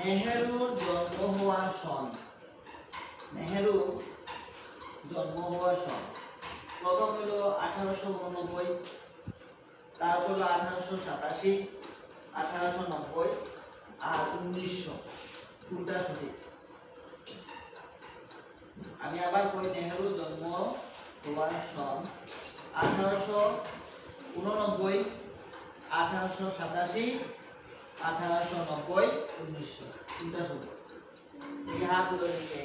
নেহেরুর জন্ম হওয়ার সন। নেহেরুর জন্ম হওয়ার সন প্রথম হলো 1889, তারপর হলো 1887, 1890 আর 1900। কোনটা সঠিক? আমি আবার কই, নেহেরুর জন্ম হওয়ার সন 1889, 1887, 1890, 1900। কোনটা সঠিক? এই হাত তুলে দিকে।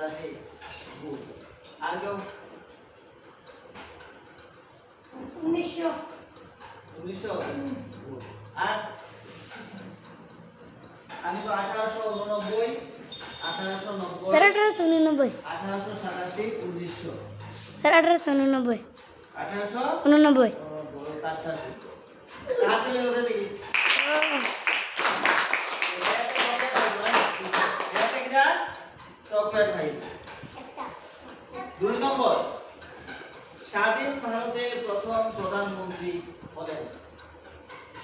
1857, গুড। আর কেউ? 1900, গুড। আর আমি তো 1889, 1890, স্যার 1889, 1887, 1900। স্যার 1889, 1889। তারটা সঠিক। হাত তুলে ওদের দেখি। চকলেট ভাই। 2 নম্বর, স্বাধীন ভারতের প্রথম প্রধানমন্ত্রী হলেন।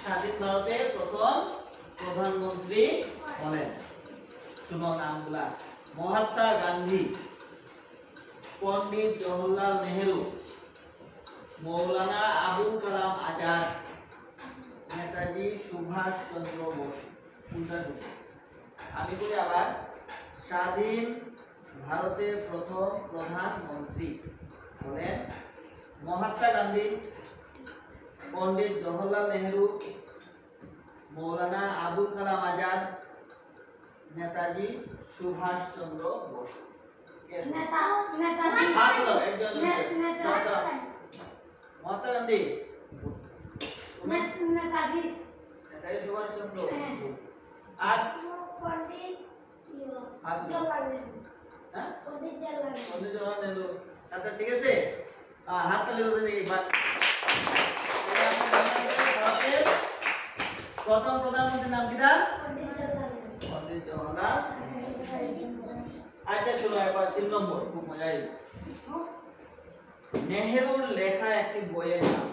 স্বাধীন ভারতের প্রথম প্রধানমন্ত্রী হলেন, শুনো নামগুলা। মহাত্মা গান্ধী, পণ্ডিত জওহরলাল নেহেরু, মৌলানা আবুল কালাম আজাদ, নেতাজি সুভাষ চন্দ্র বসু। কোনটা সঠিক? আমি বলি আবার, স্বাধীন ভারতের প্রথম প্রধানমন্ত্রী হলেন মহাত্মা গান্ধী, পণ্ডিত জওহরলাল নেহেরু, মৌলানা আবুল কালাম আজাদ, নেতাজি সুভাষ চন্দ্র বসু। মহাত্মা গান্ধী, নেতাজি সুভাষ চন্দ্র। আর পণ্ডিত জওহরলাল নেহেরু। আচ্ছা ঠিক আছে, হাত তালি ধরে দেখি। প্রথম প্রধানমন্ত্রীর নাম কি? পণ্ডিত জওহরলাল। আচ্ছা শুনো এবার 3 নম্বর, খুব মজা আসবে। নেহেরুর লেখা একটি বইয়ের নাম।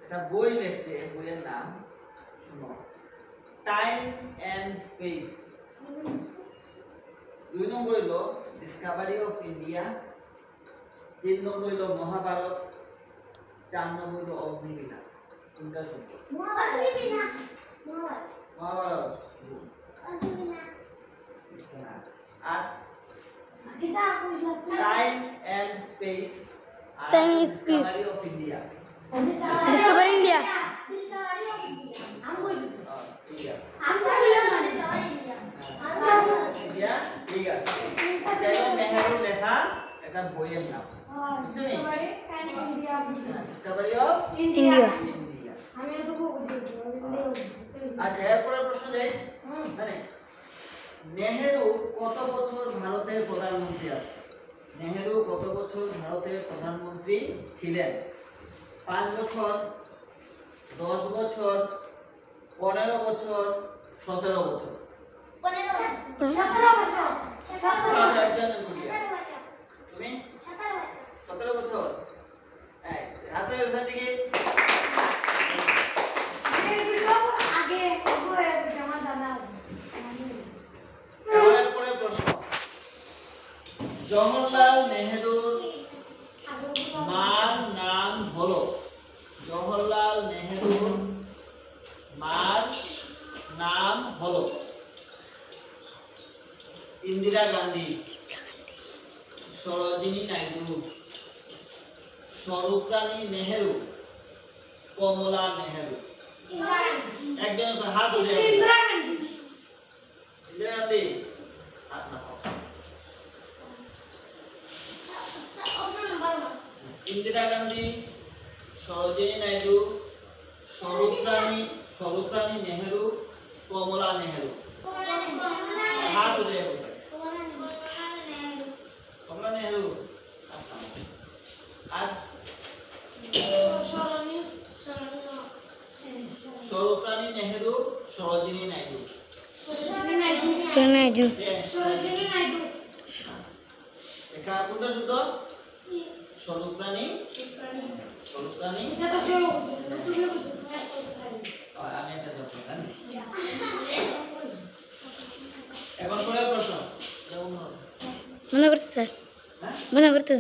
এটা বই লেখছে, বইয়ের নাম শুনো, টাইম এন্ড স্পেস। 2 নম্বর হলো ডিসকভারি অফ ইন্ডিয়া, 3 নম্বর হলো মহাভারত, 4 নম্বর হলো অগ্নিবীণা। কোনটা সঠিক? মহাভারত। আর time and space, Time and Space. Discovery of India. Discover India. ঠিক আছে, ইন্ডিয়া। ঠিক আছে। নেহেরুর লেখা একটা বইয়ের নাম, ডিসকভারি অফ ইন্ডিয়া। ইন্ডিয়া। আচ্ছা এরপরে প্রশ্ন দেই, মানে নেহেরু কত বছর ভারতের প্রধানমন্ত্রী আছে? নেহেরু কত বছর ভারতের প্রধানমন্ত্রী ছিলেন? 5 বছর, 10 বছর, 15 বছর, 17 বছর। 17 বছর। তুমি 17 বছর। হাতে ধরে কি? এরপরে প্রশ্ন, জওহরলাল নেহেরুর মার নাম হলো? জওহরলাল নেহেরুর মার নাম হলো ইন্দিরা গান্ধী, সরোজিনী নাইডু, স্বরূপরানী নেহেরু, কমলা নেহেরু। একজন হাত উঠে। ইন্দিরা গান্ধী। হাত না। ইন্দিরা গান্ধী, সরোজিনী নাইডু, স্বরূপরানী নেহেরু, কমলা নেহেরু। হাত উঠে। কমলা নেহেরু। আর স্বরূপরানী নেহেরু, সরোজিনী নাইডু। নাইডু। একা কোনটা শুদ্ধ? সরু প্রাণী আমি এটা যত্ন জানি। এখন পরের প্রশ্ন মনে করতে স্যার হ্যাঁ মনে করতে